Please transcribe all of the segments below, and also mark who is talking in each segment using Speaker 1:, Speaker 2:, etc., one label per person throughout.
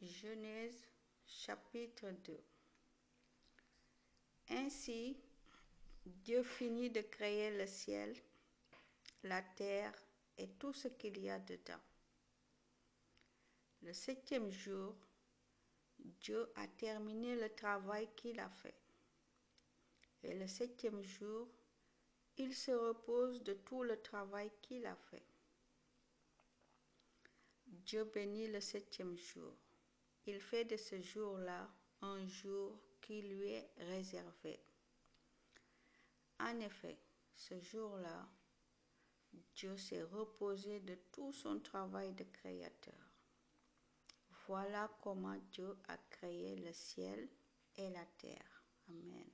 Speaker 1: Genèse chapitre 2. Ainsi, Dieu finit de créer le ciel, la terre et tout ce qu'il y a dedans. Le septième jour, Dieu a terminé le travail qu'il a fait. Et le septième jour, il se repose de tout le travail qu'il a fait. Dieu bénit le septième jour. Il fait de ce jour-là un jour qui lui est réservé. En effet, ce jour-là, Dieu s'est reposé de tout son travail de créateur. Voilà comment Dieu a créé le ciel et la terre. Amen.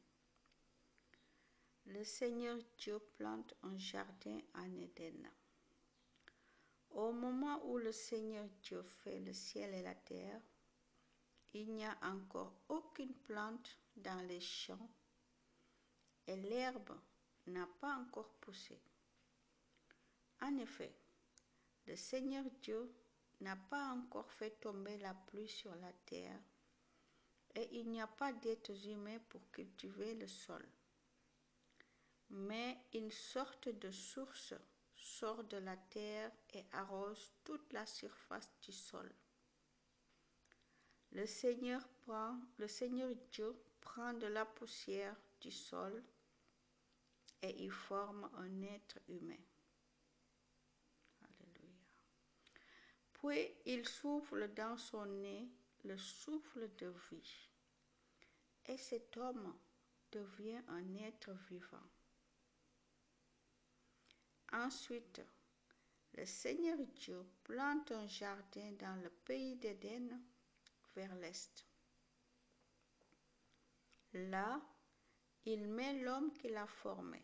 Speaker 1: Le Seigneur Dieu plante un jardin en Éden. Au moment où le Seigneur Dieu fait le ciel et la terre, il n'y a encore aucune plante dans les champs et l'herbe n'a pas encore poussé. En effet, le Seigneur Dieu n'a pas encore fait tomber la pluie sur la terre et il n'y a pas d'êtres humains pour cultiver le sol. Mais une sorte de source sort de la terre et arrose toute la surface du sol. Le Seigneur Dieu prend de la poussière du sol et y forme un être humain. Alléluia. Puis il souffle dans son nez le souffle de vie. Et cet homme devient un être vivant. Ensuite, le Seigneur Dieu plante un jardin dans le pays d'Éden vers l'est. Là, il met l'homme qu'il a formé.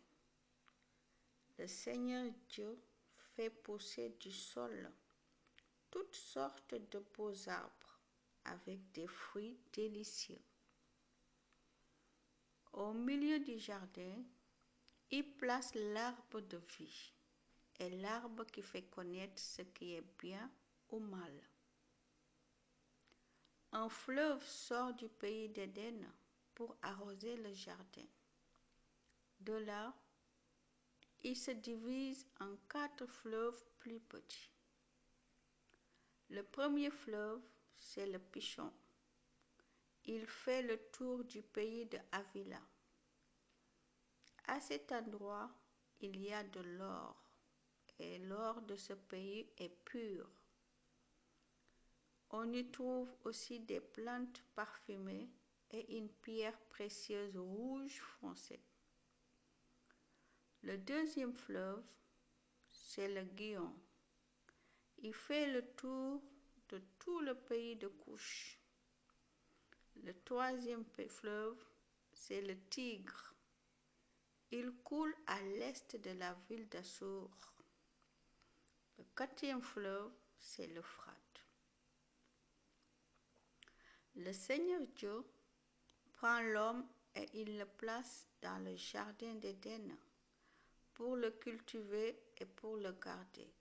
Speaker 1: Le Seigneur Dieu fait pousser du sol toutes sortes de beaux arbres avec des fruits délicieux. Au milieu du jardin, il place l'arbre de vie et l'arbre qui fait connaître ce qui est bien ou mal. Un fleuve sort du pays d'Éden pour arroser le jardin. De là, il se divise en 4 fleuves plus petits. Le premier fleuve, c'est le Pishon. Il fait le tour du pays de Havila. À cet endroit, il y a de l'or, et l'or de ce pays est pur. On y trouve aussi des plantes parfumées et une pierre précieuse rouge foncé. Le deuxième fleuve, c'est le Gihon. Il fait le tour de tout le pays de Couche. Le troisième fleuve, c'est le Tigre. Il coule à l'est de la ville d'Assur. Le quatrième fleuve, c'est l'Euphrate. Le Seigneur Dieu prend l'homme et il le place dans le jardin d'Éden pour le cultiver et pour le garder.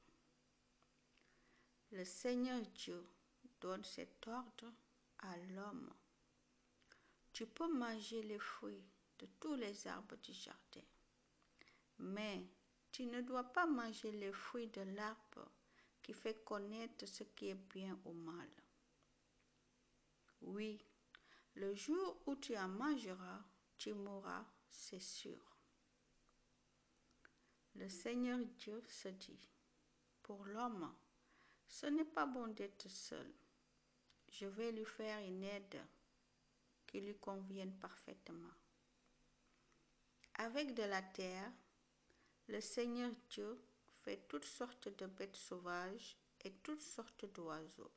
Speaker 1: Le Seigneur Dieu donne cet ordre à l'homme. Tu peux manger les fruits de tous les arbres du jardin, mais tu ne dois pas manger les fruits de l'arbre qui fait connaître ce qui est bien ou mal. Oui, le jour où tu en mangeras, tu mourras, c'est sûr. Le Seigneur Dieu se dit, pour l'homme, ce n'est pas bon d'être seul. Je vais lui faire une aide qui lui convienne parfaitement. Avec de la terre, le Seigneur Dieu fait toutes sortes de bêtes sauvages et toutes sortes d'oiseaux.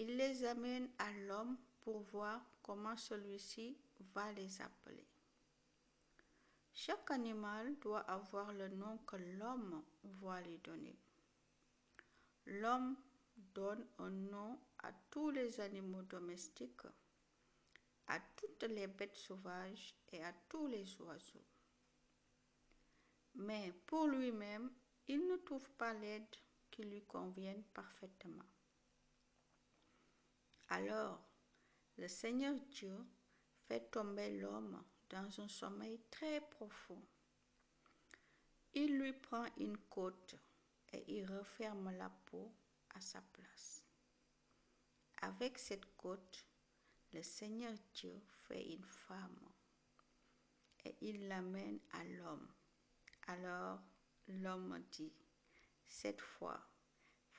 Speaker 1: Il les amène à l'homme pour voir comment celui-ci va les appeler. Chaque animal doit avoir le nom que l'homme va lui donner. L'homme donne un nom à tous les animaux domestiques, à toutes les bêtes sauvages et à tous les oiseaux. Mais pour lui-même, il ne trouve pas l'aide qui lui convienne parfaitement. Alors, le Seigneur Dieu fait tomber l'homme dans un sommeil très profond. Il lui prend une côte et il referme la peau à sa place. Avec cette côte, le Seigneur Dieu fait une femme et il l'amène à l'homme. Alors l'homme dit, cette fois,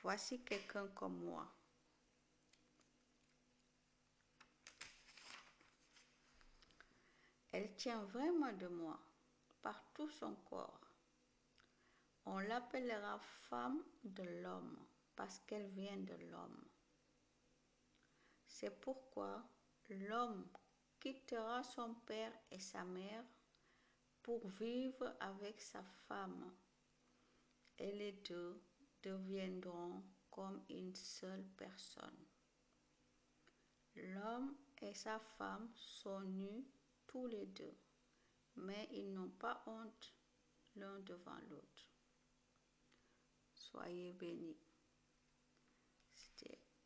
Speaker 1: voici quelqu'un comme moi. Elle tient vraiment de moi par tout son corps. On l'appellera femme de l'homme parce qu'elle vient de l'homme. C'est pourquoi l'homme quittera son père et sa mère pour vivre avec sa femme et les deux deviendront comme une seule personne. L'homme et sa femme sont nus tous les deux, mais ils n'ont pas honte l'un devant l'autre. Soyez bénis.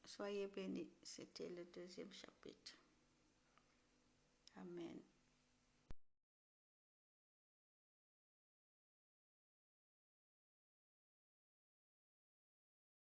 Speaker 1: Soyez bénis. C'était le 2e chapitre. Amen.